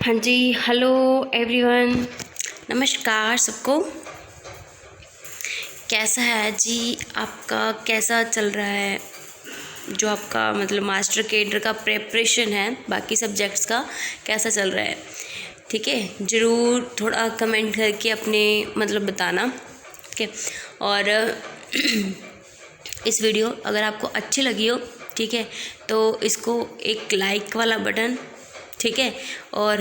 हाँ जी, hello everyone, नमस्कार सबको। कैसा है जी आपका, कैसा चल रहा है जो आपका मतलब मास्टर केडर का प्रेपरेशन है, बाकी सब्जेक्ट्स का कैसा चल रहा है? ठीक है, ज़रूर थोड़ा कमेंट करके अपने मतलब बताना। ठीक है, और इस वीडियो अगर आपको अच्छी लगी हो, ठीक है, तो इसको एक लाइक वाला बटन, ठीक है, और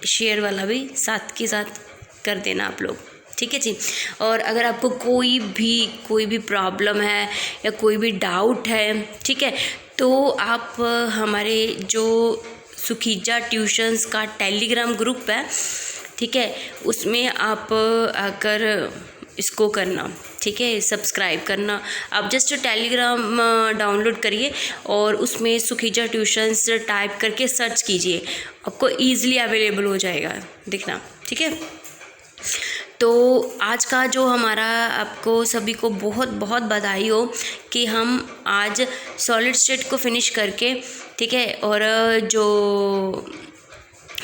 शेयर वाला भी साथ के साथ कर देना आप लोग। ठीक है जी। और अगर आपको कोई भी प्रॉब्लम है या कोई भी डाउट है, ठीक है, तो आप हमारे जो सुखीजा ट्यूशन्स का टेलीग्राम ग्रुप है, ठीक है, उसमें आप आकर इसको करना, ठीक है, सब्सक्राइब करना। आप जस्ट टेलीग्राम डाउनलोड करिए और उसमें सुखीजा ट्यूशन्स टाइप करके सर्च कीजिए, आपको ईज़िली अवेलेबल हो जाएगा, दिखना। ठीक है, तो आज का जो हमारा, आपको सभी को बहुत बहुत बधाई हो कि हम आज सॉलिड स्टेट को फिनिश करके, ठीक है, और जो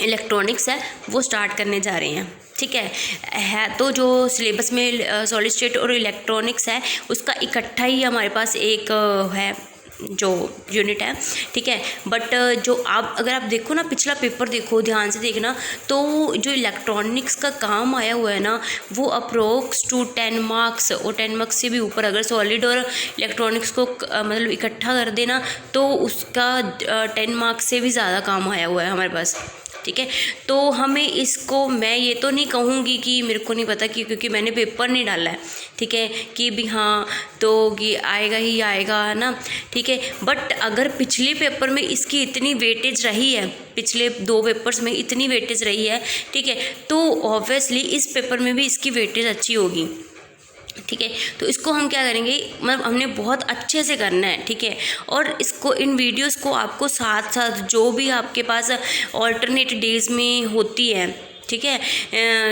इलेक्ट्रॉनिक्स है वो स्टार्ट करने जा रहे हैं। ठीक है, तो जो सिलेबस में सॉलिड स्टेट और इलेक्ट्रॉनिक्स है उसका इकट्ठा ही हमारे पास एक है जो यूनिट है। ठीक है, बट जो आप अगर आप देखो ना, पिछला पेपर देखो, ध्यान से देखना, तो जो इलेक्ट्रॉनिक्स का काम आया हुआ है ना, वो अप्रोक्स टू 10 मार्क्स और 10 मार्क्स से भी ऊपर अगर सॉलिड और इलेक्ट्रॉनिक्स को मतलब इकट्ठा कर देना तो उसका 10 मार्क्स से भी ज़्यादा काम आया हुआ है हमारे पास। ठीक है, तो हमें इसको, मैं ये तो नहीं कहूँगी कि मेरे को नहीं पता कि क्योंकि मैंने पेपर नहीं डाला है, ठीक है, कि भी हाँ तो ये आएगा ही आएगा, है ना। ठीक है, बट अगर पिछले पेपर में इसकी इतनी वेटेज रही है, पिछले 2 पेपर्स में इतनी वेटेज रही है, ठीक है, तो ऑब्वियसली इस पेपर में भी इसकी वेटेज अच्छी होगी। ठीक है, तो इसको हम क्या करेंगे, मतलब हमने बहुत अच्छे से करना है। ठीक है, और इसको, इन वीडियोस को आपको साथ साथ जो भी आपके पास ऑल्टरनेट डेज में होती है, ठीक है,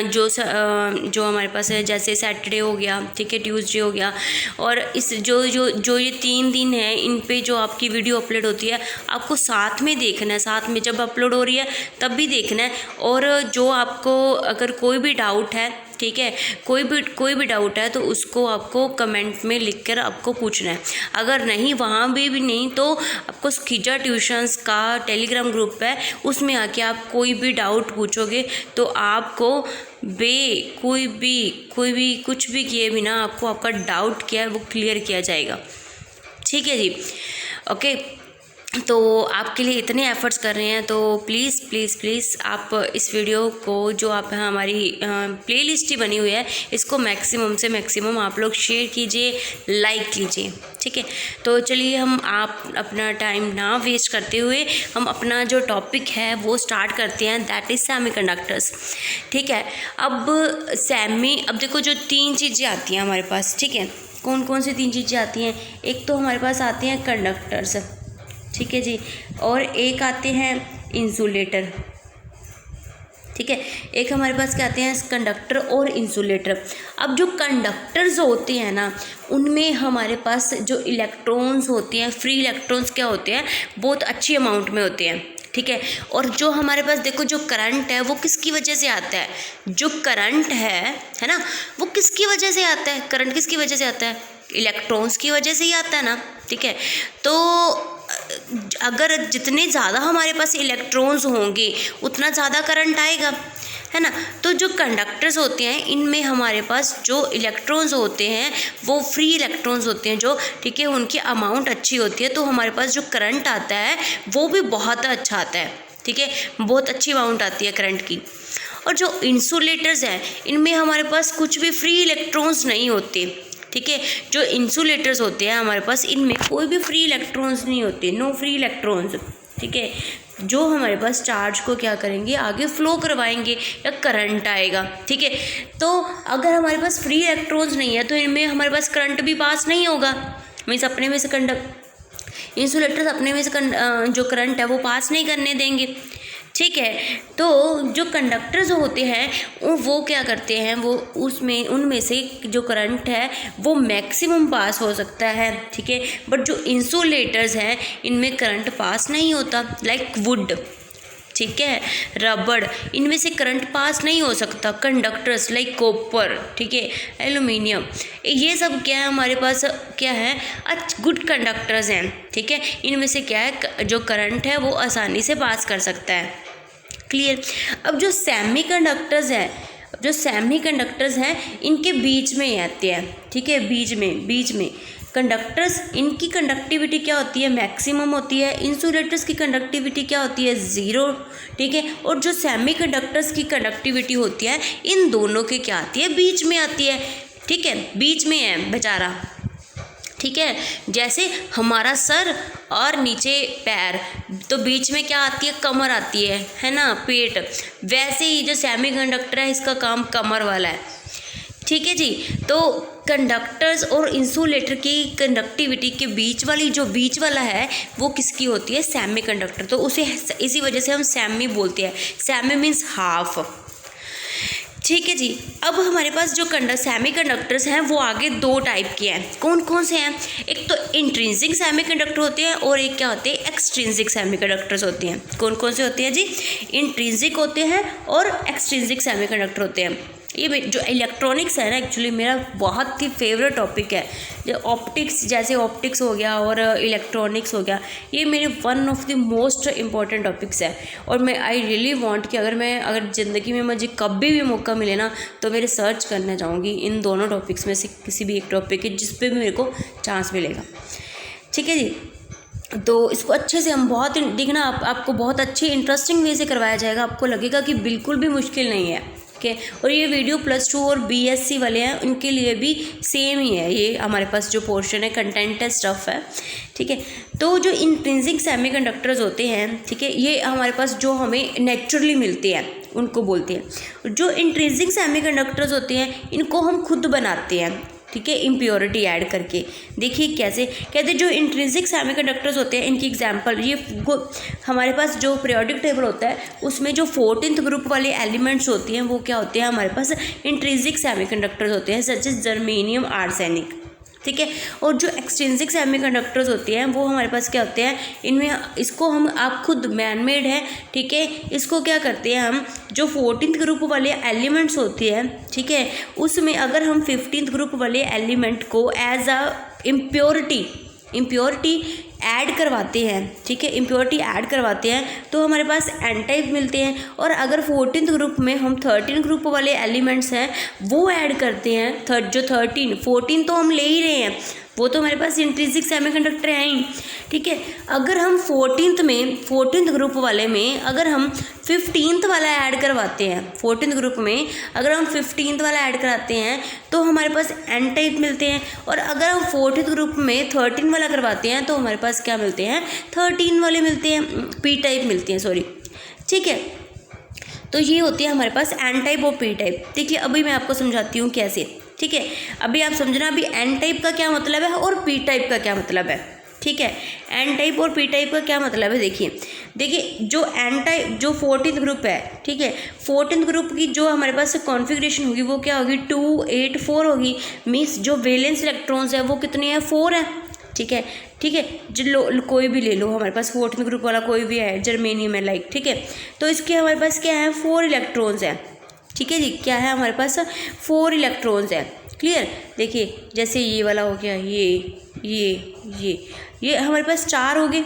जो हमारे पास है, जैसे सैटरडे हो गया, ठीक है, ट्यूसडे हो गया, और इस जो ये 3 दिन है, इन पे जो आपकी वीडियो अपलोड होती है आपको साथ में देखना है, साथ में जब अपलोड हो रही है तब भी देखना है। और जो आपको अगर कोई भी डाउट है, ठीक है, कोई भी डाउट है तो उसको आपको कमेंट में लिखकर आपको पूछना है। अगर नहीं, वहाँ भी नहीं, तो आपको सुखीजा ट्यूशन्स का टेलीग्राम ग्रुप है, उसमें आके आप कोई भी डाउट पूछोगे तो आपको कोई भी कुछ भी किए बिना आपको आपका डाउट क्या है वो क्लियर किया जाएगा। ठीक है जी, ओके। तो आपके लिए इतने एफ़र्ट्स कर रहे हैं, तो प्लीज़ आप इस वीडियो को, जो आप हमारी प्लेलिस्ट ही बनी हुई है, इसको मैक्सिमम से मैक्सिमम आप लोग शेयर कीजिए, लाइक कीजिए। ठीक है, तो चलिए हम आप अपना टाइम ना वेस्ट करते हुए हम अपना जो टॉपिक है वो स्टार्ट करते हैं, दैट इज़ सेमीकंडक्टर्स। ठीक है, अब देखो जो 3 चीज़ें आती हैं हमारे पास, ठीक है, कौन कौन सी 3 चीज़ें आती हैं? एक तो हमारे पास आते हैं कंडक्टर्स, ठीक है जी, और एक आते हैं इंसुलेटर। ठीक है, एक हमारे पास क्या आते हैं, कंडक्टर और इंसुलेटर। अब जो कंडक्टर्स होते हैं ना, उनमें हमारे पास जो इलेक्ट्रॉन्स होते हैं, फ्री इलेक्ट्रॉन्स क्या होते हैं, बहुत अच्छी अमाउंट में होते हैं। ठीक है, और जो हमारे पास देखो जो करंट है वो किसकी वजह से आता है, जो करंट है ना, वो किसकी वजह से आता है, करंट किसकी वजह से आता है, इलेक्ट्रॉन्स की वजह से ही आता है ना। ठीक है, तो अगर जितने ज़्यादा हमारे पास इलेक्ट्रॉन्स होंगे उतना ज़्यादा करंट आएगा, है ना। तो जो कंडक्टर्स होते हैं, इनमें हमारे पास जो इलेक्ट्रॉन्स होते हैं वो फ्री इलेक्ट्रॉन्स होते हैं जो, ठीक है, उनकी अमाउंट अच्छी होती है, तो हमारे पास जो करंट आता है वो भी बहुत अच्छा आता है। ठीक है, बहुत अच्छी अमाउंट आती है करंट की। और जो इंसुलेटर्स हैं, इनमें हमारे पास कुछ भी फ्री इलेक्ट्रॉन्स नहीं होते। ठीक है, जो इंसुलेटर्स होते हैं हमारे पास, इनमें कोई भी फ्री इलेक्ट्रॉन्स नहीं होते, नो फ्री इलेक्ट्रॉन्स। ठीक है, जो हमारे पास चार्ज को क्या करेंगे, आगे फ्लो करवाएंगे या करंट आएगा। ठीक है, तो अगर हमारे पास फ्री इलेक्ट्रॉन्स नहीं है तो इनमें हमारे पास करंट भी पास नहीं होगा, मीन्स अपने में से इंसुलेटर्स अपने में से जो करंट है वो पास नहीं करने देंगे। ठीक है, तो जो कंडक्टर्स होते हैं वो क्या करते हैं, वो उनमें से जो करंट है वो मैक्सिमम पास हो सकता है। ठीक है, बट जो इंसुलेटर्स हैं इनमें करंट पास नहीं होता, लाइक वुड। ठीक है, रबड़, इनमें से करंट पास नहीं हो सकता। कंडक्टर्स लाइक कॉपर, ठीक है, एल्यूमिनियम, ये सब क्या है हमारे पास, क्या है, गुड कंडक्टर्स हैं, ठीक है, इनमें से क्या है, जो करंट है वो आसानी से पास कर सकता है। क्लियर। अब जो सेमीकंडक्टर्स हैं इनके बीच में ही आते हैं, ठीक है, बीच में कंडक्टर्स, इनकी कंडक्टिविटी क्या होती है, मैक्सिमम होती है। इंसुलेटर्स की कंडक्टिविटी क्या होती है, 0, ठीक है। और जो सेमीकंडक्टर्स की कंडक्टिविटी होती है इन दोनों के क्या आती है, बीच में आती है, ठीक है, बीच में है बेचारा, ठीक है। जैसे हमारा सर और नीचे पैर, तो बीच में क्या आती है, कमर आती है ना, पेट। वैसे ही जो सेमीकंडक्टर है इसका काम कमर वाला है, ठीक है जी। तो कंडक्टर्स और इंसुलेटर की कंडक्टिविटी के बीच वाला है वो किसकी होती है, सेमीकंडक्टर। तो उसे इसी वजह से हम सेमी बोलते हैं। सेमी मीन्स हाफ, ठीक है जी। अब हमारे पास जो सेमीकंडक्टर्स हैं वो आगे 2 टाइप के हैं। कौन कौन से हैं, एक तो इंट्रिंसिक सेमीकंडक्टर होते हैं और एक क्या होते हैं, एक्सट्रिंसिक सेमीकंडक्टर्स होते हैं। कौन कौन से होते हैं जी, इंट्रिंसिक होते हैं और एक्सट्रिंसिक सेमीकंडक्टर होते हैं। ये जो इलेक्ट्रॉनिक्स है ना, एक्चुअली मेरा बहुत ही फेवरेट टॉपिक है। जो ऑप्टिक्स, जैसे ऑप्टिक्स हो गया और इलेक्ट्रॉनिक्स हो गया, ये मेरे one of the most important topics है। और मैं आई रियली वांट कि अगर ज़िंदगी में मुझे कभी भी मौका मिले ना, तो मैं रिसर्च करना चाहूँगी इन दोनों टॉपिक्स में से किसी भी एक टॉपिक के, जिस पे भी मेरे को चांस मिलेगा, ठीक है जी। तो इसको अच्छे से हम बहुत देखना, आपको बहुत अच्छे इंटरेस्टिंग वे से करवाया जाएगा। आपको लगेगा कि बिल्कुल भी मुश्किल नहीं है, ठीक है। और ये वीडियो +2 और BSc वाले हैं उनके लिए भी सेम ही है। ये हमारे पास जो पोर्शन है, कंटेंट है, स्टफ़ है, ठीक है। तो जो इंट्रिंसिक सेमीकंडक्टर्स होते हैं, ठीक है, ये हमारे पास जो हमें नेचुरली मिलते हैं उनको बोलते हैं। जो इंट्रिंसिक सेमीकंडक्टर्स होते हैं इनको हम खुद बनाते हैं, ठीक है, इम्प्योरिटी ऐड करके। देखिए कैसे कहते, जो इंट्रिंसिक सेमीकंडक्टर्स होते हैं इनकी एग्जांपल, ये हमारे पास जो पीरियोडिक टेबल होता है उसमें जो 14th ग्रुप वाले एलिमेंट्स होती हैं वो क्या होते हैं, हमारे पास इंट्रिंसिक सेमीकंडक्टर्स होते हैं, सच एज जर्मेनियम, आर्सेनिक, ठीक है। और जो एक्सट्रिंसिक सेमीकंडक्टर्स होते हैं वो हमारे पास क्या होते हैं, इनमें इसको हम आप खुद मैन मेड है, ठीक है। इसको क्या करते हैं हम, जो 14th ग्रुप वाले एलिमेंट्स होते हैं, ठीक है, उसमें अगर हम 15th ग्रुप वाले एलिमेंट को एज अ इम्प्योरिटी ऐड करवाते हैं, ठीक है, इम्प्योरिटी ऐड करवाते हैं तो हमारे पास एन टाइप मिलते हैं। और अगर 14th ग्रुप में हम 13 ग्रुप वाले एलिमेंट्स हैं वो ऐड करते हैं, जो 14 तो हम ले ही रहे हैं, वो तो हमारे पास इंट्रिंसिक सेमीकंडक्टर हैं ही, ठीक है। अगर हम 14th ग्रुप वाले में अगर हम 15th वाला ऐड करवाते हैं, 14th ग्रुप में अगर हम 15th वाला ऐड कराते हैं तो हमारे पास एन टाइप मिलते हैं। और अगर हम 14th ग्रुप में 13 वाला करवाते हैं तो हमारे पास क्या मिलते हैं, 13 वाले मिलते हैं, पी टाइप मिलती हैं, सॉरी, ठीक है। तो ये होती है हमारे पास एन टाइप और पी टाइप। देखिए अभी मैं आपको समझाती हूँ कैसे, ठीक है। अभी आप समझना अभी एन टाइप का क्या मतलब है और पी टाइप का क्या मतलब है, ठीक है। एन टाइप और पी टाइप का क्या मतलब है, देखिए जो एन टाइप, जो 14th ग्रुप है, ठीक है, 14th ग्रुप की जो हमारे पास कॉन्फ़िगरेशन होगी वो क्या होगी, 2 8 4 होगी। मीन्स जो वैलेंस इलेक्ट्रॉन्स है वो कितने हैं, 4 है, ठीक है, ठीक है। जो कोई भी ले लो, हमारे पास 14th ग्रुप वाला कोई भी है, जर्मेनियम है लाइक, ठीक है। तो इसके हमारे पास क्या है, 4 इलेक्ट्रॉन्स हैं, ठीक है जी। क्या है हमारे पास, 4 इलेक्ट्रॉन्स है, क्लियर। देखिए जैसे ये वाला हो गया, ये हमारे पास 4 हो गए,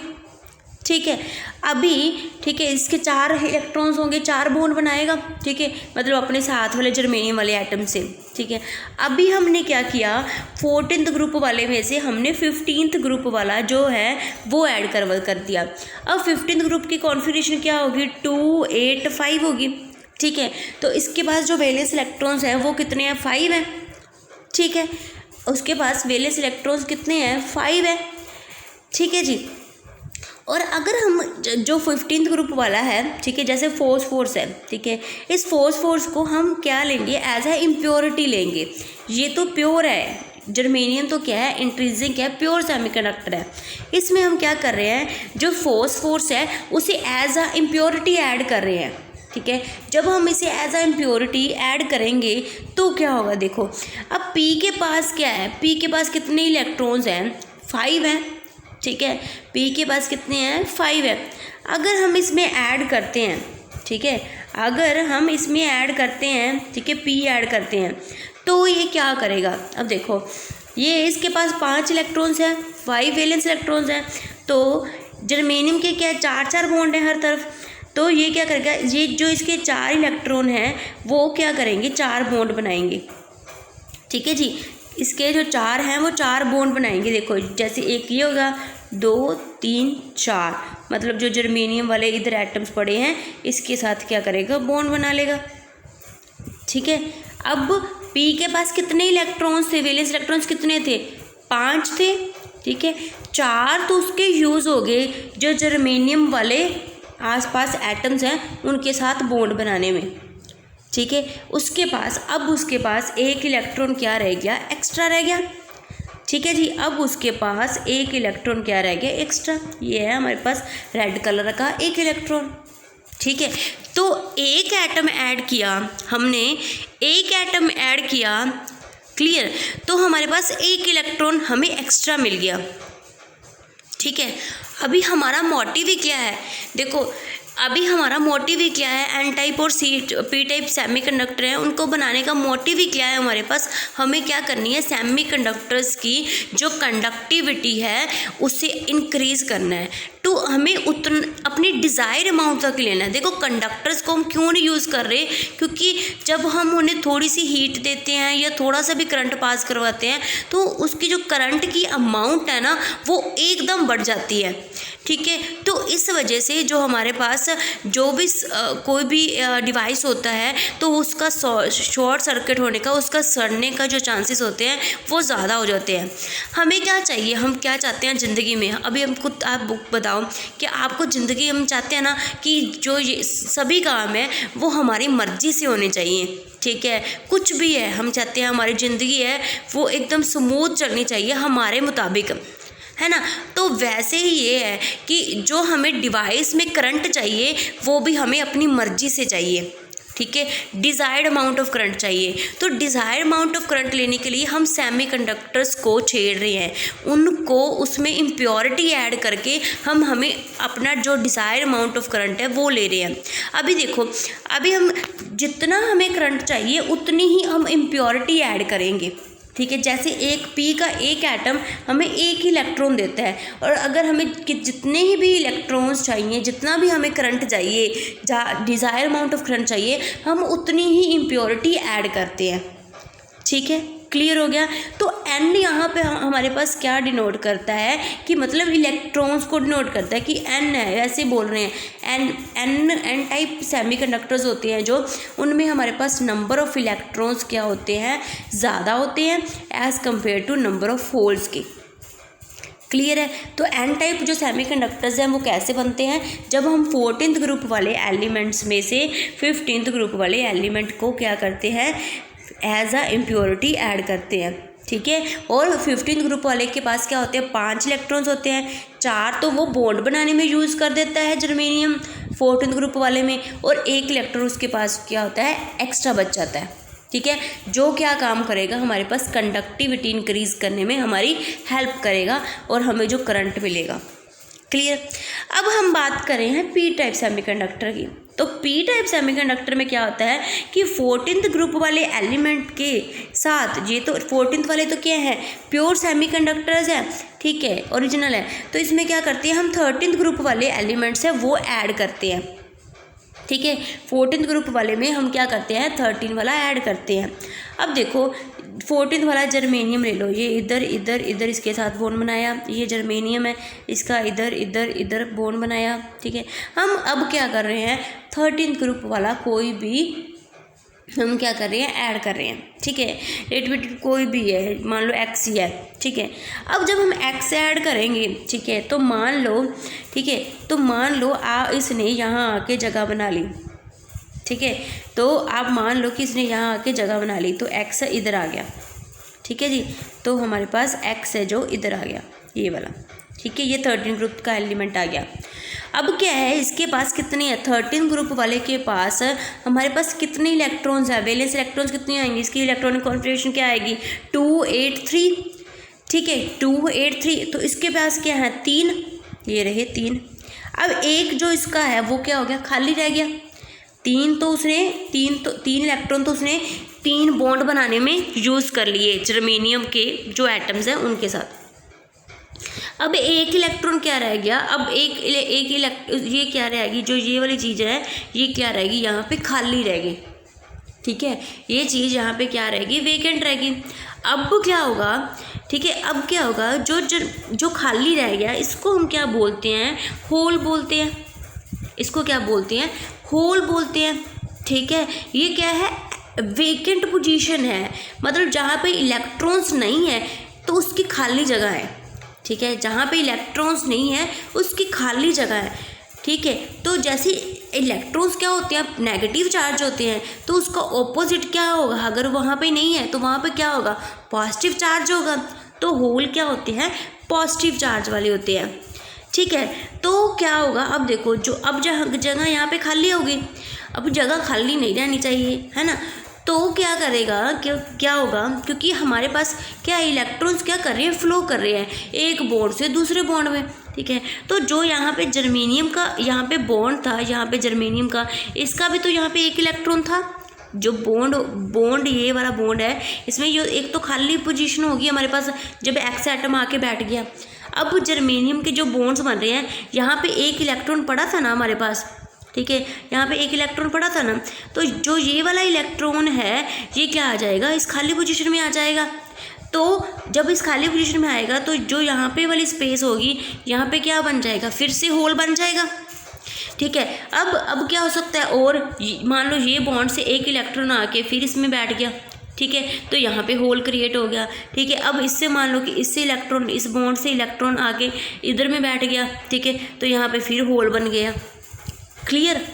ठीक है। अभी ठीक है, इसके 4 इलेक्ट्रॉन्स होंगे, 4 बॉन्ड बनाएगा, ठीक है, मतलब अपने साथ वाले जर्मेनियम वाले एटम से, ठीक है। अभी हमने क्या किया, 14th ग्रुप वाले में से हमने 15th ग्रुप वाला जो है वो ऐड कर दिया। अब 15th ग्रुप की कॉन्फ़िगरेशन क्या होगी, 2 8 5 होगी, ठीक है। तो इसके पास जो वैलेंस इलेक्ट्रॉन्स हैं वो कितने हैं, 5 हैं, ठीक है। उसके पास वैलेंस इलेक्ट्रॉन्स कितने हैं, 5 है, ठीक है जी। और अगर हम जो 15th ग्रुप वाला है, ठीक है, जैसे फोर्स है, ठीक है, इस फोर्स को हम क्या लेंगे, एज ए इम्प्योरिटी लेंगे। ये तो प्योर है, जर्मेनियम तो क्या है, इंट्रिंसिक है, प्योर सेमीकंडक्टर है। इसमें हम क्या कर रहे हैं, जो फोर्स है उसे एज अ इम्प्योरिटी ऐड कर रहे हैं, ठीक है। जब हम इसे एज अ इम्प्योरिटी ऐड करेंगे तो क्या होगा, देखो अब P के पास क्या है, P के पास कितने इलेक्ट्रॉन्स हैं, 5 हैं, ठीक है। पी के पास कितने हैं, 5 है। अगर हम इसमें ऐड करते हैं, ठीक है, अगर हम इसमें ऐड करते हैं, ठीक है, पी ऐड करते हैं तो ये क्या करेगा। अब देखो ये इसके पास 5 इलेक्ट्रॉन्स हैं, 5 वैलेंस इलेक्ट्रॉन्स हैं, तो जर्मेनियम के क्या 4 बॉन्ड हैं हर तरफ, तो ये क्या करेगा, ये जो इसके 4 इलेक्ट्रॉन हैं वो क्या करेंगे, 4 बॉन्ड बनाएंगे। ठीक है जी, इसके जो 4 हैं वो 4 बॉन्ड बनाएंगे। देखो जैसे एक ये होगा, 2 3 4, मतलब जो जर्मेनियम वाले इधर एटम्स पड़े हैं इसके साथ क्या करेगा, बॉन्ड बना लेगा। ठीक है। अब पी के पास कितने इलेक्ट्रॉन्स थे, वैलेंस इलेक्ट्रॉन्स कितने थे, 5 थे। ठीक है, 4 तो उसके यूज़ हो गए जो जर्मेनियम वाले आसपास एटम्स हैं उनके साथ बॉन्ड बनाने में। ठीक है, उसके पास एक इलेक्ट्रॉन क्या रह गया, एक्स्ट्रा रह गया। ठीक है जी, अब उसके पास एक इलेक्ट्रॉन क्या रह गया, एक्स्ट्रा। ये है हमारे पास रेड कलर का एक इलेक्ट्रॉन। ठीक है, तो एक एटम ऐड किया हमने, एक एटम ऐड किया, क्लियर, तो हमारे पास एक इलेक्ट्रॉन हमें एक्स्ट्रा मिल गया। ठीक है, अभी हमारा मोटिव ही क्या है, देखो अभी हमारा मोटिव ही क्या है, एन टाइप और पी टाइप सेमीकंडक्टर हैं, उनको बनाने का मोटिव ही क्या है हमारे पास, हमें क्या करनी है, सेमीकंडक्टर्स की जो कंडक्टिविटी है उसे इंक्रीज करना है। तो हमें अपनी डिज़ायर अमाउंट तक लेना है। देखो कंडक्टर्स को हम क्यों नहीं यूज़ कर रहे, क्योंकि जब हम उन्हें थोड़ी सी हीट देते हैं या थोड़ा सा भी करंट पास करवाते हैं तो उसकी जो करंट की अमाउंट है ना वो एकदम बढ़ जाती है। ठीक है, तो इस वजह से जो हमारे पास जो भी कोई भी डिवाइस होता है तो उसका शॉर्ट सर्किट होने का, उसका सड़ने का जो चांसेस होते हैं वो ज़्यादा हो जाते हैं। हमें क्या चाहिए, हम क्या चाहते हैं ज़िंदगी में, अभी हमको आप बुक बताओ कि आपको ज़िंदगी, हम चाहते हैं ना कि जो ये सभी काम है वो हमारी मर्ज़ी से होने चाहिए। ठीक है, कुछ भी है हम चाहते हैं हमारी ज़िंदगी है वो एकदम स्मूथ चलनी चाहिए हमारे मुताबिक, है ना। तो वैसे ही ये है कि जो हमें डिवाइस में करंट चाहिए वो भी हमें अपनी मर्ज़ी से चाहिए। ठीक है, डिज़ायर्ड अमाउंट ऑफ करंट चाहिए। तो डिज़ायर्ड अमाउंट ऑफ करंट लेने के लिए हम सेमीकंडक्टर्स को छेड़ रहे हैं, उनको उसमें इम्प्योरिटी ऐड करके हमें अपना जो डिज़ायर्ड अमाउंट ऑफ करंट है वो ले रहे हैं। अभी देखो, अभी हम जितना हमें करंट चाहिए उतनी ही हम इम्प्योरिटी ऐड करेंगे। ठीक है, जैसे एक पी का एक एटम हमें एक ही इलेक्ट्रॉन देता है, और अगर हमें जितने ही भी इलेक्ट्रॉन्स चाहिए, जितना भी हमें करंट चाहिए, डिज़ायर अमाउंट ऑफ करंट चाहिए, हम उतनी ही इम्प्योरिटी ऐड करते हैं। ठीक है, क्लियर हो गया। तो एन यहाँ पे हमारे पास क्या डिनोट करता है कि मतलब इलेक्ट्रॉन्स को डिनोट करता है कि एन है, ऐसे बोल रहे हैं एन टाइप सेमीकंडक्टर्स होते हैं जो, उनमें हमारे पास नंबर ऑफ़ इलेक्ट्रॉन्स क्या होते हैं, ज़्यादा होते हैं as compare to number of holes के। क्लियर है। तो एन टाइप जो सेमीकंडक्टर्स हैं वो कैसे बनते हैं, जब हम 14th ग्रुप वाले एलिमेंट्स में से 15th ग्रुप वाले एलिमेंट को क्या करते हैं, एज अ इम्प्योरिटी ऐड करते हैं। ठीक है, और 15th ग्रुप वाले के पास क्या होते हैं, 5 इलेक्ट्रॉन्स होते हैं, 4 तो वो बॉन्ड बनाने में यूज़ कर देता है जर्मेनियम 14th ग्रुप वाले में, और एक इलेक्ट्रॉन उसके पास क्या होता है, एक्स्ट्रा बच जाता है। ठीक है, जो क्या काम करेगा, हमारे पास कंडक्टिविटी इंक्रीज़ करने में हमारी हेल्प करेगा और हमें जो करंट मिलेगा। क्लियर। अब हम बात करें हैं पी टाइप सेमीकंडक्टर की। तो पी टाइप सेमीकंडक्टर में क्या होता है कि 14th ग्रुप वाले एलिमेंट के साथ, ये तो 14th वाले तो क्या है, प्योर सेमीकंडक्टर्स हैं, ठीक है, ओरिजिनल है, तो इसमें क्या करते हैं हम 13th ग्रुप वाले एलिमेंट्स हैं वो ऐड करते हैं। ठीक है, 14th ग्रुप वाले में हम क्या करते हैं, 13 वाला ऐड करते हैं। अब देखो 14th वाला जर्मेनियम ले लो, ये इधर इधर इधर इसके साथ बॉन्ड बनाया, ये जर्मेनियम है, इसका इधर इधर इधर बॉन्ड बनाया। ठीक है, हम अब क्या कर रहे हैं, 13th ग्रुप वाला कोई भी हम क्या कर रहे हैं, ऐड कर रहे हैं। ठीक है, रिलेटिविटी कोई भी है, मान लो एक्स ही है। ठीक है, अब जब हम एक्स ऐड करेंगे, ठीक है, तो मान लो, ठीक है, तो मान लो इसने यहाँ आके जगह बना ली। ठीक है, तो आप मान लो कि इसने यहाँ आके जगह बना ली, तो एक्स इधर आ गया। ठीक है जी, तो हमारे पास एक्स है जो इधर आ गया, ये वाला। ठीक है, ये 13 ग्रुप का एलिमेंट आ गया। अब क्या है, इसके पास कितने हैं, 13 ग्रुप वाले के पास हमारे पास कितने इलेक्ट्रॉन्स हैं, वैलेंस इलेक्ट्रॉन्स कितने आएंगे, इसकी इलेक्ट्रॉनिक कॉन्फ़िगरेशन क्या आएगी, 2 8 3। ठीक है, 2 8 3, तो इसके पास क्या है 3, ये रहे 3। अब एक जो इसका है वो क्या हो गया, खाली रह गया। 3 इलेक्ट्रॉन तो उसने 3 बॉन्ड बनाने में यूज़ कर लिए जर्मेनियम के जो एटम्स हैं उनके साथ। अब एक इलेक्ट्रॉन क्या रह गया, अब ये क्या रहेगी, जो ये वाली चीज़ है ये क्या रहेगी, यहाँ पे खाली रहेगी। ठीक है, ये चीज़ यहाँ पे क्या रहेगी, वेकेंट रहेगी। अब क्या होगा, ठीक है, अब क्या होगा, जो खाली रह गया इसको हम क्या बोलते हैं, होल बोलते हैं। इसको क्या बोलते हैं, होल बोलते हैं। ठीक है, ये क्या है, वेकेंट पोजीशन है, मतलब जहाँ पे इलेक्ट्रॉन्स नहीं है तो उसकी खाली जगह है। ठीक है, जहाँ पे इलेक्ट्रॉन्स नहीं है उसकी खाली जगह है। ठीक है, तो जैसे इलेक्ट्रॉन्स क्या होते हैं, नेगेटिव चार्ज होते हैं, तो उसका ऑपोजिट क्या होगा, अगर वहाँ पे नहीं है तो वहाँ पे क्या होगा, पॉजिटिव चार्ज होगा। तो होल क्या होते हैं, पॉजिटिव चार्ज वाले होते हैं। ठीक है, तो क्या होगा, अब देखो जो अब जगह यहाँ पे खाली होगी, अब जगह खाली नहीं रहनी चाहिए, है ना। तो क्या करेगा, क्या होगा, क्योंकि हमारे पास क्या इलेक्ट्रॉन्स क्या कर रहे हैं, फ्लो कर रहे हैं एक बॉन्ड से दूसरे बॉन्ड में। ठीक है, तो जो यहाँ पे जर्मेनियम का यहाँ पे बॉन्ड था, यहाँ पे जर्मेनियम का, इसका भी तो यहाँ पे एक इलेक्ट्रॉन था। जो बॉन्ड ये वाला बॉन्ड है, इसमें ये एक तो खाली पोजीशन होगी हमारे पास जब एक्स एटम आके बैठ गया। अब जर्मेनियम के जो बॉन्ड्स बन रहे हैं, यहाँ पे एक इलेक्ट्रॉन पड़ा था ना हमारे पास। ठीक है, यहाँ पे एक इलेक्ट्रॉन पड़ा था ना, तो जो ये वाला इलेक्ट्रॉन है ये क्या आ जाएगा, इस खाली पोजीशन में आ जाएगा। तो जब इस खाली पोजीशन में आएगा तो जो यहाँ पे वाली स्पेस होगी, यहाँ पे क्या बन जाएगा, फिर से होल बन जाएगा। ठीक है, अब क्या हो सकता है, और मान लो ये बॉन्ड से एक इलेक्ट्रॉन आके फिर इसमें बैठ गया। ठीक है, तो यहाँ पे होल क्रिएट हो गया। ठीक है, अब इससे मान लो कि इससे इलेक्ट्रॉन, इस बॉन्ड से इलेक्ट्रॉन आके इधर में बैठ गया। ठीक है, तो यहाँ पे फिर होल बन गया। क्लियर।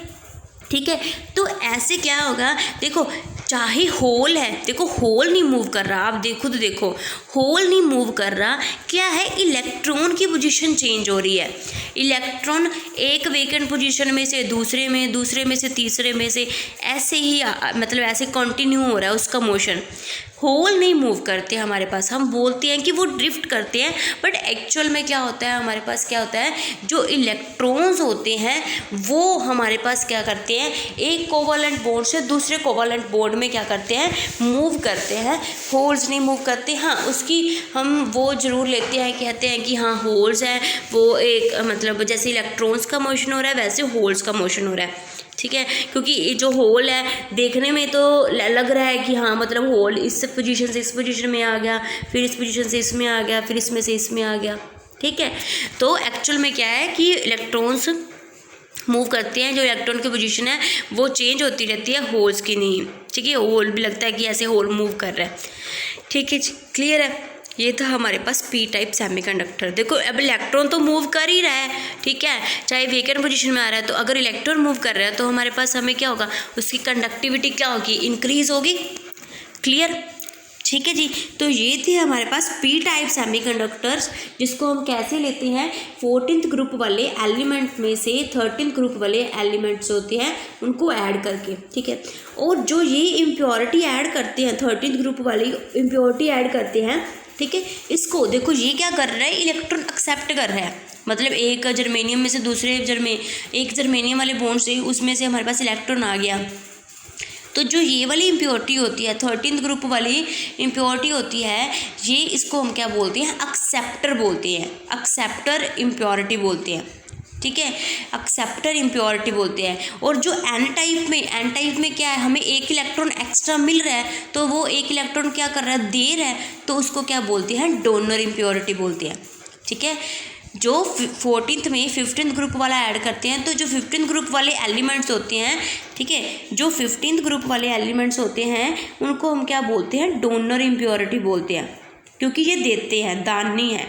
ठीक है, तो ऐसे क्या होगा, देखो चाहे होल है, देखो होल नहीं मूव कर रहा, आप देखो तो देखो होल नहीं मूव कर रहा, क्या है, इलेक्ट्रॉन की पोजीशन चेंज हो रही है। इलेक्ट्रॉन एक वेकेंट पोजीशन में से दूसरे में से तीसरे में से ऐसे ही मतलब ऐसे कंटिन्यू हो रहा है उसका मोशन। होल नहीं मूव करते हमारे पास, हम बोलते हैं कि वो ड्रिफ्ट करते हैं, बट एक्चुअल में क्या होता है, हमारे पास क्या होता है, जो इलेक्ट्रॉन्स होते हैं वो हमारे पास क्या करते हैं, एक कोवलेंट बॉन्ड से दूसरे कोवलेंट बॉन्ड में क्या करते हैं, मूव करते हैं। होल्स नहीं मूव करते। हाँ, उसकी हम वो ज़रूर लेते हैं, कहते हैं कि हाँ होल्स हैं, वो एक मतलब जैसे इलेक्ट्रॉन्स का मोशन हो रहा है वैसे होल्स का मोशन हो रहा है। ठीक है, क्योंकि ये जो होल है देखने में तो लग रहा है कि हाँ मतलब होल इस पोजीशन से इस पोजीशन में आ गया, फिर इस पोजीशन से इसमें आ गया, फिर इसमें से इसमें आ गया। ठीक है, तो एक्चुअल में क्या है कि इलेक्ट्रॉन्स मूव करते हैं, जो इलेक्ट्रॉन की पोजीशन है वो चेंज होती रहती है, होल्स की नहीं। ठीक है, होल भी लगता है कि ऐसे होल मूव कर रहा है। ठीक है, क्लियर है। ये था हमारे पास पी टाइप सेमीकंडक्टर। देखो अब इलेक्ट्रॉन तो मूव कर ही रहा है, ठीक है, चाहे वेकेंट पोजीशन में आ रहा है, तो अगर इलेक्ट्रॉन मूव कर रहा है तो हमारे पास हमें क्या होगा, उसकी कंडक्टिविटी क्या होगी, इंक्रीज होगी। क्लियर। ठीक है जी, तो ये थे हमारे पास पी टाइप सेमीकंडक्टर्स, जिसको हम कैसे लेते हैं, 14th ग्रुप वाले एलिमेंट में से 13th ग्रुप वाले एलिमेंट्स होते हैं उनको ऐड करके। ठीक है, और जो ये इम्प्योरिटी ऐड करते हैं, 13th ग्रुप वाली इम्प्योरिटी ऐड करते हैं, ठीक है, इसको देखो ये क्या कर रहा है, इलेक्ट्रॉन एक्सेप्ट कर रहा है। मतलब एक जर्मेनियम में से दूसरे एक जर्मेनियम वाले बॉन्ड से उसमें से हमारे पास इलेक्ट्रॉन आ गया, तो जो ये वाली इम्प्योरिटी होती है, 13th ग्रुप वाली इम्प्योरिटी होती है, ये इसको हम क्या बोलते हैं, एक्सेप्टर बोलते हैं, एक्सेप्टर इम्प्योरिटी बोलते हैं। ठीक है, एक्सेप्टर इम्प्योरिटी बोलते हैं। और जो एन टाइप में क्या है, हमें एक इलेक्ट्रॉन एक्स्ट्रा मिल रहा है, तो वो एक इलेक्ट्रॉन क्या कर रहा है, दे रहा है, तो उसको क्या बोलते हैं, डोनर इम्प्योरिटी बोलते हैं। ठीक है, जो 14th में 15th ग्रुप वाला ऐड करते हैं, तो जो 15th ग्रुप वाले एलिमेंट्स होते हैं, ठीक है, जो 15th ग्रुप वाले एलिमेंट्स होते हैं उनको हम क्या बोलते हैं, डोनर इम्प्योरिटी बोलते हैं, क्योंकि ये देते हैं, दानी है।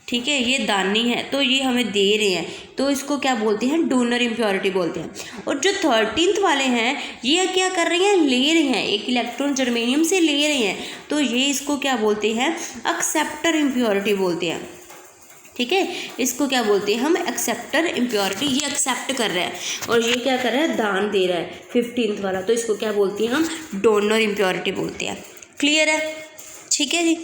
ठीक है, ये दानी है तो ये हमें दे रहे हैं, तो इसको क्या बोलते हैं, डोनर इम्प्योरिटी बोलते हैं। और जो 13th वाले हैं ये क्या कर रहे हैं, ले रहे हैं, एक इलेक्ट्रॉन जर्मेनियम से ले रहे हैं, तो ये इसको क्या बोलते हैं, एक्सेप्टर इम्प्योरिटी बोलते हैं। ठीक है, इसको क्या बोलते हैं हम, एक्सेप्टर इम्प्योरिटी। ये एक्सेप्ट कर रहा है और ये क्या कर रहा है, दान दे रहा है 15th वाला, तो इसको क्या बोलते हैं हम, डोनर इम्प्योरिटी बोलते हैं। क्लियर है। ठीक है जी।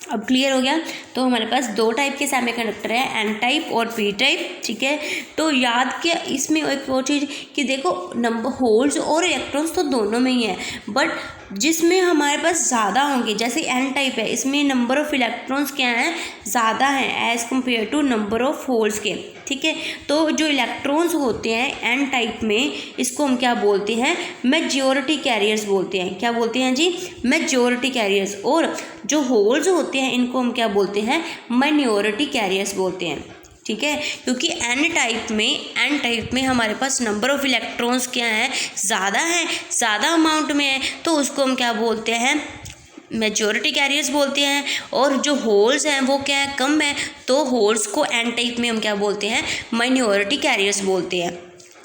अब क्लियर हो गया। तो हमारे पास दो टाइप के सेमीकंडक्टर है, एन टाइप और पी टाइप, ठीक है। तो याद किया इसमें एक और चीज़ कि देखो नंबर होल्स और इलेक्ट्रॉन्स तो दोनों में ही है, बट जिसमें हमारे पास ज़्यादा होंगे, जैसे एन टाइप है, इसमें नंबर ऑफ़ इलेक्ट्रॉन्स क्या हैं, ज़्यादा हैं as compare to number of holes के, ठीक है। तो जो इलेक्ट्रॉन्स होते हैं एन टाइप में, इसको हम क्या बोलते हैं, मेजॉरिटी कैरियर्स बोलते हैं। क्या बोलते हैं जी, मेजॉरिटी कैरियर्स। और जो होल्स होते हैं इनको हम क्या बोलते हैं, माइनॉरिटी कैरियर्स बोलते हैं, ठीक है। क्योंकि एन टाइप में हमारे पास नंबर ऑफ़ इलेक्ट्रॉन्स क्या है, ज़्यादा अमाउंट में है, तो उसको हम क्या बोलते हैं, मेजॉरिटी कैरियर्स बोलते हैं। और जो होल्स हैं वो क्या है, कम है, तो होल्स को एन टाइप में हम क्या बोलते हैं, माइनॉरिटी कैरियर्स बोलते हैं।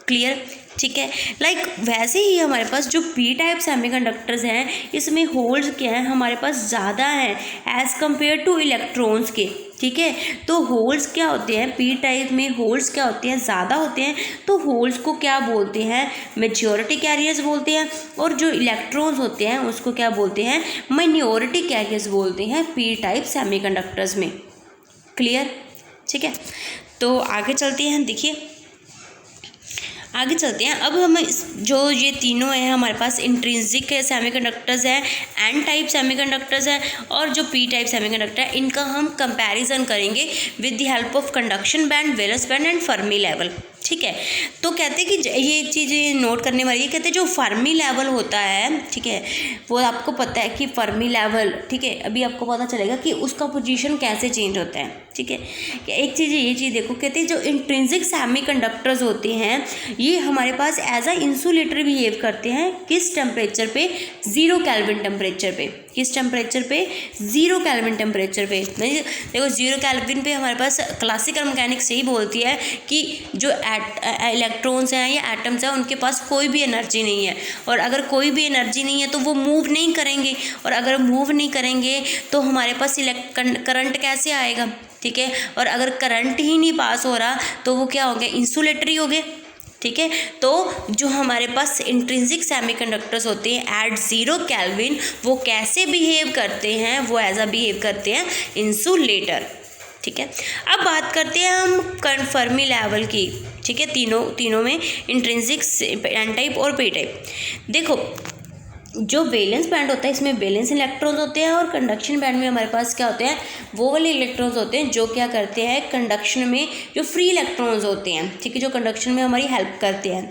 क्लियर, ठीक है। लाइक वैसे ही हमारे पास जो पी टाइप सेमीकंडक्टर्स हैं, इसमें होल्स क्या है हमारे पास ज़्यादा हैं एज़ कम्पेयर टू इलेक्ट्रॉन्स के, ठीक है। तो होल्स क्या होते हैं, पी टाइप में होल्स क्या होते हैं, ज़्यादा होते हैं, तो होल्स को क्या बोलते हैं, मेजॉरिटी कैरियर्स बोलते हैं। और जो इलेक्ट्रॉन्स होते हैं उसको क्या बोलते हैं, माइनॉरिटी कैरियर्स बोलते हैं पी टाइप सेमीकंडक्टर्स में। क्लियर, ठीक है। तो आगे चलते हैं, देखिए आगे चलते हैं। अब हम जो ये तीनों हैं हमारे पास इंट्रिंसिक सेमीकंडक्टर्स है, एन टाइप सेमीकंडक्टर्स है और जो पी टाइप सेमीकंडक्टर है, इनका हम कंपैरिजन करेंगे with the help of conduction band, valence band and Fermi level, ठीक है। तो कहते हैं कि ये एक चीज़ नोट करने वाली है, कहते हैं जो फर्मी लेवल होता है, ठीक है, वो आपको पता है कि फर्मी लेवल, ठीक है, अभी आपको पता चलेगा कि उसका पोजीशन कैसे चेंज होता है, ठीक है। एक चीज़ ये चीज़ देखो, कहते हैं जो इंट्रिंसिक सेमीकंडक्टर्स होते हैं ये हमारे पास एज अ इंसुलेटर बिहेव करते हैं, किस टेम्परेचर पे, 0 केल्विन टेम्परेचर पे। किस टेम्परेचर पे, 0 केल्विन टेम्परेचर पे। देखो 0 केल्विन पे हमारे पास क्लासिकल मैकेनिक्स यही बोलती है कि जो इलेक्ट्रॉन्स हैं या एटम्स हैं उनके पास कोई भी एनर्जी नहीं है, और अगर कोई भी एनर्जी नहीं है तो वो मूव नहीं करेंगे, और अगर मूव नहीं करेंगे तो हमारे पास करंट कैसे आएगा, ठीक है। और अगर करंट ही नहीं पास हो रहा तो वो क्या हो गए, इंसुलेटरी हो गए, ठीक है। तो जो हमारे पास इंट्रिंसिक सेमीकंडक्टर्स होते हैं एट 0 केल्विन, वो कैसे बिहेव करते हैं, वो एज अ बिहेव करते हैं इंसुलेटर, ठीक है। अब बात करते हैं हम फर्मी लेवल की, ठीक है, तीनों में इंट्रिंसिक, एन टाइप और पी टाइप। देखो जो वैलेंस बैंड होता है इसमें वैलेंस इलेक्ट्रॉन्स होते हैं, और कंडक्शन बैंड में हमारे पास क्या होते हैं, वो वाले इलेक्ट्रॉन्स होते हैं जो क्या करते हैं, कंडक्शन में जो फ्री इलेक्ट्रॉन्स होते हैं, ठीक है, जो कंडक्शन में हमारी हेल्प करते हैं,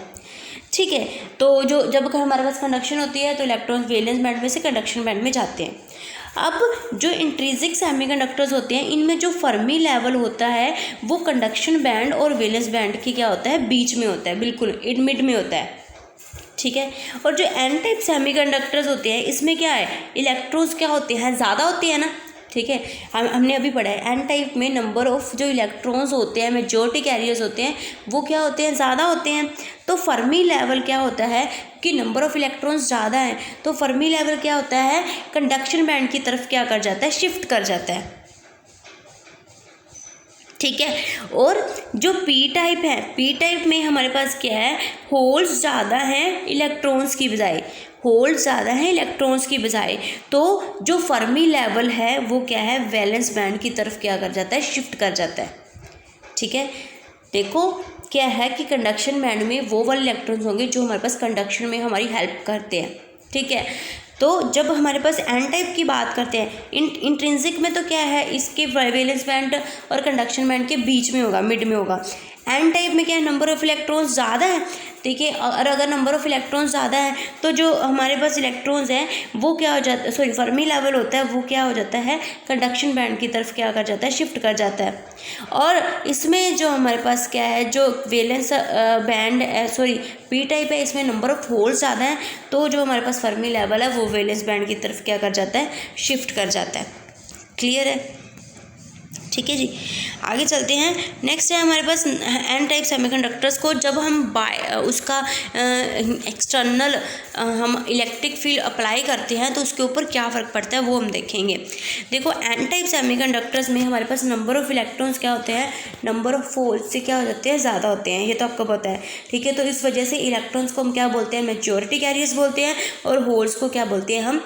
ठीक है। तो जो जब हमारे पास कंडक्शन होती है तो इलेक्ट्रॉन्स वैलेंस बैंड में से कंडक्शन बैंड में जाते हैं। अब जो इंट्रिंसिक सेमीकंडक्टर्स होते हैं इनमें जो फर्मी लेवल होता है वो कंडक्शन बैंड और वैलेंस बैंड के क्या होता है, बीच में होता है, बिल्कुल मिड में होता है, ठीक है। और जो एन टाइप सेमीकंडक्टर्स होते हैं इसमें क्या है, इलेक्ट्रॉन्स क्या होते हैं, ज़्यादा होते हैं ना, ठीक है। हमने अभी पढ़ा है एन टाइप में नंबर ऑफ जो इलेक्ट्रॉन्स होते हैं, मेजॉरिटी कैरियर्स होते हैं, वो क्या होते हैं, ज़्यादा होते हैं। तो फर्मी लेवल क्या होता है कि नंबर ऑफ़ इलेक्ट्रॉन्स ज़्यादा हैं, तो फर्मी लेवल क्या होता है, कंडक्शन बैंड की तरफ क्या कर जाता है, शिफ्ट कर जाता है, ठीक है। और जो पी टाइप है, पी टाइप में हमारे पास क्या है, होल्स ज़्यादा हैं इलेक्ट्रॉन्स की बजाय, होल्स ज़्यादा हैं इलेक्ट्रॉन्स की बजाय, तो जो फर्मी लेवल है वो क्या है, वैलेंस बैंड की तरफ क्या कर जाता है, शिफ्ट कर जाता है, ठीक है। देखो क्या है कि कंडक्शन बैंड में वो वाले इलेक्ट्रॉन्स होंगे जो हमारे पास कंडक्शन में हमारी हेल्प करते हैं, ठीक है। तो जब हमारे पास एन टाइप की बात करते हैं, इंट्रिंसिक में तो क्या है, इसके वैलेंस बैंड और कंडक्शन बैंड के बीच में होगा, मिड में होगा। एन टाइप में क्या है, नंबर ऑफ़ इलेक्ट्रॉन्स ज़्यादा है, देखिए। और अगर नंबर ऑफ़ इलेक्ट्रॉन्स ज़्यादा है तो जो हमारे पास इलेक्ट्रॉन्स हैं वो क्या हो जाता है, सॉरी फर्मी लेवल होता है वो क्या हो जाता है, कंडक्शन बैंड की तरफ क्या कर जाता है, शिफ्ट कर जाता है। और इसमें जो हमारे पास क्या है, जो valence band sorry P type है, इसमें नंबर ऑफ़ होल्स ज़्यादा है, तो जो हमारे पास फर्मी लेवल है वो वैलेंस बैंड की तरफ क्या कर जाता है, शिफ्ट कर जाता है। क्लियर है, ठीक है जी। आगे चलते हैं। नेक्स्ट है हमारे पास एन टाइप सेमीकंडक्टर्स को जब हम उसका एक्सटर्नल हम इलेक्ट्रिक फील्ड अप्लाई करते हैं तो उसके ऊपर क्या फ़र्क पड़ता है वो हम देखेंगे। देखो एन टाइप सेमीकंडक्टर्स में हमारे पास नंबर ऑफ़ इलेक्ट्रॉन्स क्या होते हैं, नंबर ऑफ़ होल्स से क्या हो जाते हैं, ज़्यादा होते हैं, ये तो आपको पता है, ठीक है। तो इस वजह से इलेक्ट्रॉन्स को हम क्या बोलते हैं, मेजॉरिटी कैरियर्स बोलते हैं, और होल्स को क्या बोलते हैं हम,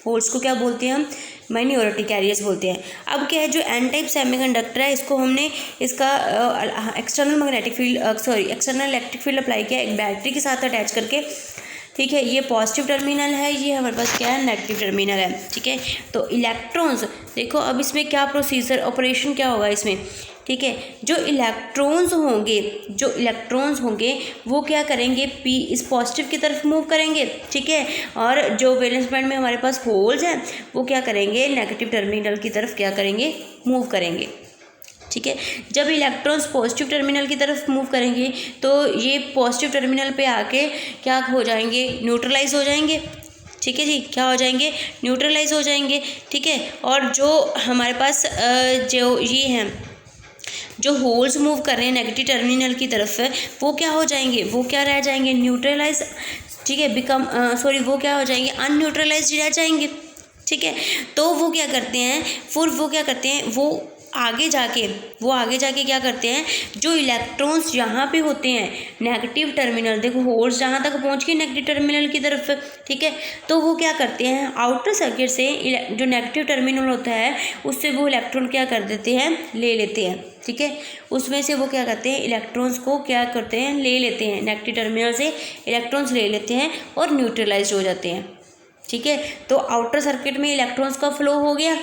होल्स को क्या बोलते हैं हम, माइनॉरिटी कैरियर्स बोलते हैं। अब क्या है, जो एन टाइप सेमीकंडक्टर है इसको हमने इसका external magnetic field external electric field apply किया एक बैटरी के साथ अटैच करके, ठीक है। ये पॉजिटिव टर्मिनल है, ये हमारे पास क्या है, नेगेटिव टर्मिनल है, ठीक है। तो इलेक्ट्रॉन्स देखो, अब इसमें क्या प्रोसीजर ऑपरेशन क्या होगा इसमें, ठीक है। जो इलेक्ट्रॉन्स होंगे वो क्या करेंगे, पी इस पॉजिटिव की तरफ मूव करेंगे, ठीक है। और जो वैलेंस बैंड में हमारे पास होल्स हैं वो क्या करेंगे, नेगेटिव टर्मिनल की तरफ क्या करेंगे, मूव करेंगे, ठीक है। जब इलेक्ट्रॉन्स पॉजिटिव टर्मिनल की तरफ मूव करेंगे तो ये पॉजिटिव टर्मिनल पे आके क्या हो जाएंगे, न्यूट्रलाइज हो जाएंगे, ठीक है जी। क्या हो जाएंगे, न्यूट्रलाइज हो जाएंगे, ठीक है। और जो हमारे पास जो ये हैं, जो होल्स मूव कर रहे हैं नेगेटिव टर्मिनल की तरफ वो क्या हो जाएंगे, वो क्या रह जाएंगे, न्यूट्रलाइज, ठीक है। वो क्या हो जाएंगे, अनन्यूट्रलाइज रह जाएंगे, ठीक है। तो वो क्या करते हैं, फिर वो क्या करते हैं, वो आगे जाके क्या करते हैं, जो इलेक्ट्रॉन्स यहाँ पे होते हैं नेगेटिव टर्मिनल, देखो होल्स जहाँ तक पहुँच गए नेगेटिव टर्मिनल की तरफ, ठीक है। तो वो क्या करते हैं, आउटर सर्किट से जो नेगेटिव टर्मिनल होता है उससे वो इलेक्ट्रॉन क्या कर देते हैं, ले लेते हैं, ठीक है। उसमें से वो क्या करते हैं, इलेक्ट्रॉन्स को क्या करते हैं, ले लेते हैं, नेगेटिव टर्मिनल से इलेक्ट्रॉन्स ले लेते हैं और न्यूट्रलाइज हो जाते हैं, ठीक है। तो आउटर सर्किट में इलेक्ट्रॉन्स का फ्लो हो गया,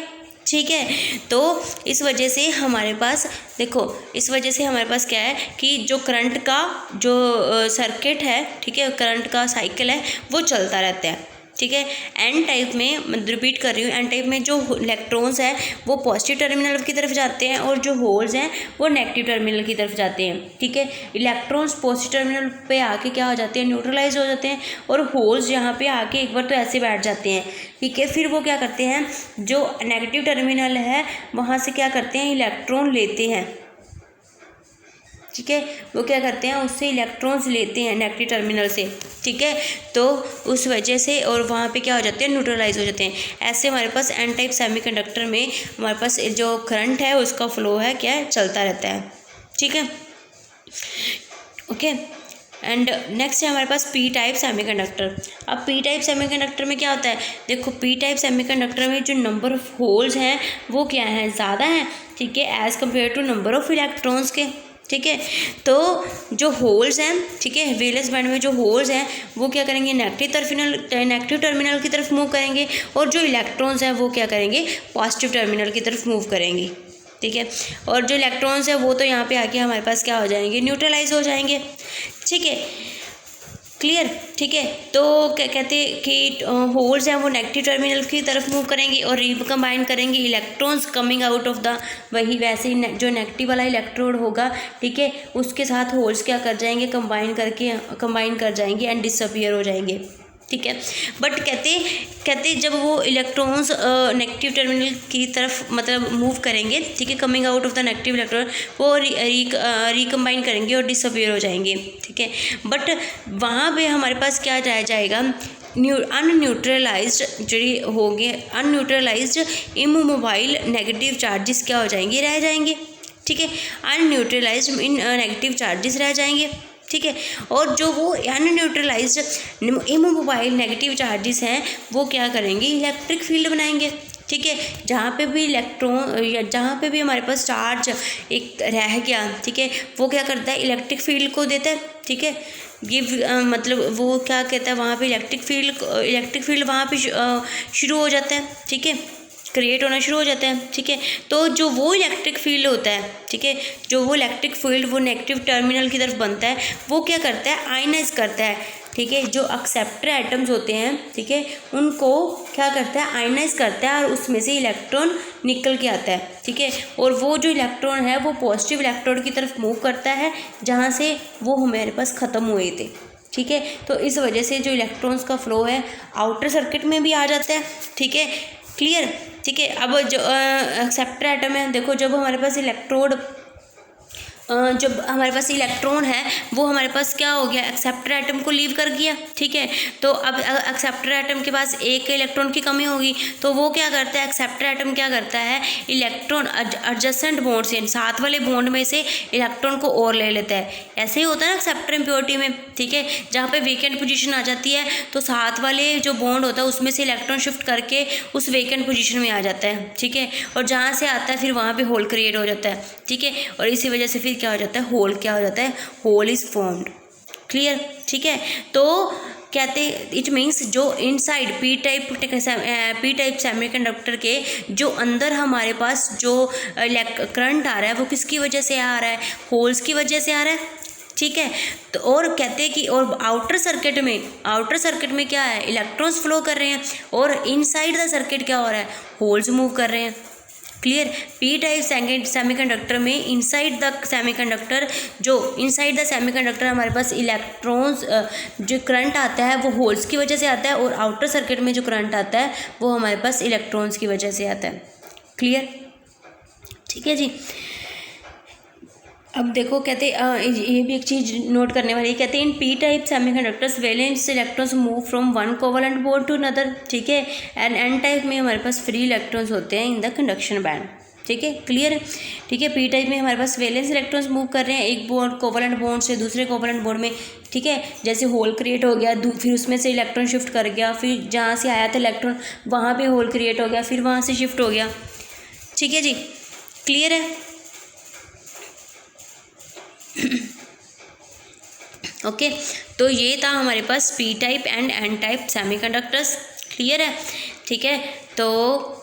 ठीक है। तो इस वजह से हमारे पास देखो, इस वजह से हमारे पास क्या है कि जो करंट का जो सर्किट है, ठीक है, करंट का साइकिल है वो चलता रहता है, ठीक है। एन टाइप में, मैं रिपीट कर रही हूँ, एन टाइप में जो इलेक्ट्रॉन्स हैं वो पॉजिटिव टर्मिनल की तरफ जाते हैं और जो होल्स हैं वो नेगेटिव टर्मिनल की तरफ जाते हैं, ठीक है। इलेक्ट्रॉन्स पॉजिटिव टर्मिनल पे आके क्या हो जाते हैं, न्यूट्रलाइज हो जाते हैं, और होल्स यहाँ पे आके एक बार तो ऐसे बैठ जाते हैं, ठीक है। फिर वो क्या करते हैं, जो नेगेटिव टर्मिनल है वहाँ से क्या करते हैं, इलेक्ट्रॉन लेते हैं, ठीक है। वो क्या करते हैं, उससे इलेक्ट्रॉन्स लेते हैं नेगेटिव टर्मिनल से, ठीक है। तो उस वजह से और वहाँ पे क्या हो जाते हैं, न्यूट्रलाइज हो जाते हैं। ऐसे हमारे पास एन टाइप सेमीकंडक्टर में हमारे पास जो करंट है उसका फ्लो है क्या है, चलता रहता है, ठीक है, ओके। एंड नेक्स्ट है हमारे पास पी टाइप सेमीकंडक्टर। अब पी टाइप सेमीकंडक्टर में क्या होता है, देखो पी टाइप सेमीकंडक्टर में जो नंबर ऑफ होल्स हैं वो क्या है, ज़्यादा है, ठीक है, as compare to number of electrons के, ठीक है। तो जो होल्स हैं, ठीक है, वैलेंस बैंड में जो होल्स हैं वो क्या करेंगे, नेगेटिव टर्मिनल की तरफ मूव करेंगे, और जो इलेक्ट्रॉन्स हैं वो क्या करेंगे, पॉजिटिव टर्मिनल की तरफ मूव करेंगे, ठीक है। और जो इलेक्ट्रॉन्स हैं वो तो यहाँ पे आके हमारे पास क्या हो जाएंगे, न्यूट्रलाइज हो जाएंगे, ठीक है, क्लियर, ठीक है। तो क्या कहते हैं कि होल्स हैं वो नेगेटिव टर्मिनल की तरफ मूव करेंगे और रिकम्बाइन करेंगे electrons coming out of the, वही वैसे ही जो नेगेटिव वाला इलेक्ट्रोड होगा, ठीक है, उसके साथ होल्स क्या कर जाएंगे, कंबाइन कर जाएंगे एंड डिसअपियर हो जाएंगे, ठीक है। बट कहते जब वो इलेक्ट्रॉन्स नेगेटिव टर्मिनल की तरफ मतलब मूव करेंगे, ठीक है, coming out of the negative electron, वो रिकम्बाइन करेंगे और डिसअपियर हो जाएंगे, ठीक है। बट वहाँ पे हमारे पास क्या रह जाएगा, अनन्यूट्रलाइज्ड जो होंगे, अनन्यूट्रलाइज्ड इमोबाइल नेगेटिव चार्जेस क्या हो जाएंगे, रह जाएंगे, ठीक है। अनन्यूट्रलाइज्ड नेगेटिव चार्जेस रह जाएंगे, ठीक है। और जो वो अनन्यूट्रलाइज्ड इमोबाइल नेगेटिव चार्जेस हैं वो क्या करेंगे, इलेक्ट्रिक फील्ड बनाएंगे, ठीक है। जहाँ पे भी इलेक्ट्रॉन या जहाँ पे भी हमारे पास चार्ज एक रह गया, ठीक है, वो क्या करता है, इलेक्ट्रिक फील्ड को देता है, ठीक है। ये मतलब वो क्या कहता है, वहाँ पे इलेक्ट्रिक फील्ड वहाँ पे शुरू हो जाता है, ठीक है, क्रिएट होना शुरू हो जाता है, ठीक है। तो जो वो इलेक्ट्रिक फील्ड होता है, ठीक है, जो वो इलेक्ट्रिक फील्ड वो नेगेटिव टर्मिनल की तरफ बनता है, वो क्या करता है, आयनाइज करता है, ठीक है। जो एक्सेप्टर एटम्स होते हैं, ठीक है, उनको क्या करता है, आयनाइज करता है और उसमें से इलेक्ट्रॉन निकल के आता है, ठीक है। और वो जो इलेक्ट्रॉन है वो पॉजिटिव इलेक्ट्रोड की तरफ मूव करता है जहाँ से वो हमारे पास ख़त्म हुए थे, ठीक है। तो इस वजह से जो इलेक्ट्रॉन्स का फ्लो है आउटर सर्किट में भी आ जाता है, ठीक है, क्लियर, ठीक है। अब जो एक्सेप्टर एटम है, देखो जब हमारे पास इलेक्ट्रोड जब हमारे पास इलेक्ट्रॉन है वो हमारे पास क्या हो गया, एक्सेप्टर एटम को लीव कर गया, ठीक है। तो अब एक्सेप्टर एटम के पास एक इलेक्ट्रॉन की कमी होगी, तो वो क्या करता है, एक्सेप्टर एटम क्या करता है, इलेक्ट्रॉन एडजेसेंट बॉन्ड से, साथ वाले बॉन्ड में से इलेक्ट्रॉन को और ले लेता है। ऐसे ही होता है ना एक्सेप्टर इम्प्योरिटी में, ठीक है, जहाँ पे वेकेंट पोजीशन आ जाती है तो साथ वाले जो बॉन्ड होता है उसमें से इलेक्ट्रॉन शिफ्ट करके उस वेकेंट पोजीशन में आ जाता है, ठीक है, और जहाँ से आता है फिर वहाँ पे होल क्रिएट हो जाता है, ठीक है, और इसी वजह से फिर क्या हो जाता है, होल क्या हो जाता है, होल इज फॉर्म्ड। क्लियर, ठीक है। तो कहते इट मीन्स जो इनसाइड पी टाइप सेमीकंडक्टर के जो अंदर हमारे पास जो करंट आ रहा है वो किसकी वजह से आ रहा है, होल्स की वजह से आ रहा है, ठीक है। तो और कहते हैं कि और आउटर सर्किट में क्या है, इलेक्ट्रॉन्स फ्लो कर रहे हैं, और इनसाइड द सर्किट क्या हो रहा है, होल्स मूव कर रहे हैं। क्लियर, पी टाइप सेमीकंडक्टर में इनसाइड द सेमीकंडक्टर हमारे पास इलेक्ट्रॉन्स जो करंट आता है वो होल्स की वजह से आता है, और आउटर सर्किट में जो करंट आता है वो हमारे पास इलेक्ट्रॉन्स की वजह से आता है। क्लियर, ठीक है जी। अब देखो कहते ये भी एक चीज़ नोट करने वाली है, कहते हैं in P type semiconductors valence electrons move from one covalent bond to another, ठीक है, एंड एन टाइप में हमारे पास फ्री इलेक्ट्रॉन्स होते हैं इन द कंडक्शन बैंड, ठीक है। क्लियर है, ठीक है। पी टाइप में हमारे पास वैलेंस इलेक्ट्रॉन्स मूव कर रहे हैं एक बॉन्ड कोवलेंट बॉन्ड से दूसरे कोवलेंट बॉन्ड में, ठीक है, जैसे होल क्रिएट हो गया, फिर उसमें से इलेक्ट्रॉन शिफ्ट कर गया, फिर जहाँ से आया था इलेक्ट्रॉन वहाँ पे होल क्रिएट हो गया, फिर वहाँ से शिफ्ट हो गया, ठीक है जी। क्लियर है, ओके। तो ये था हमारे पास P type and N type semiconductors. Clear है, ठीक है। तो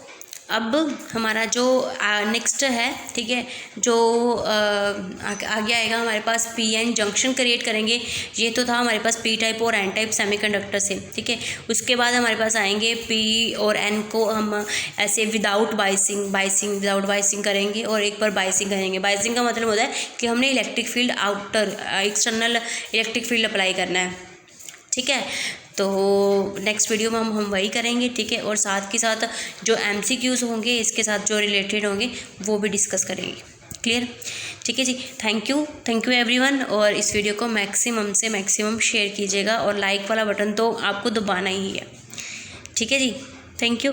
अब हमारा जो नेक्स्ट है, ठीक है, जो आगे आएगा हमारे पास पी एन जंक्शन क्रिएट करेंगे। ये तो था हमारे पास पी टाइप और एन टाइप सेमीकंडक्टर से, ठीक है। उसके बाद हमारे पास आएंगे पी और एन को हम ऐसे विदाउट बाइसिंग करेंगे, और एक बार बाइसिंग करेंगे। बाइसिंग का मतलब होता है कि हमने electric field external electric field apply करना है, ठीक है। तो नेक्स्ट वीडियो में हम वही करेंगे, ठीक है, और साथ के साथ जो MCQs होंगे इसके साथ जो रिलेटेड होंगे वो भी डिस्कस करेंगे। क्लियर, ठीक है जी। थैंक यू एवरीवन, और इस वीडियो को मैक्सिमम से मैक्सिमम शेयर कीजिएगा, और लाइक वाला बटन तो आपको दबाना ही है, ठीक है जी। Thank you.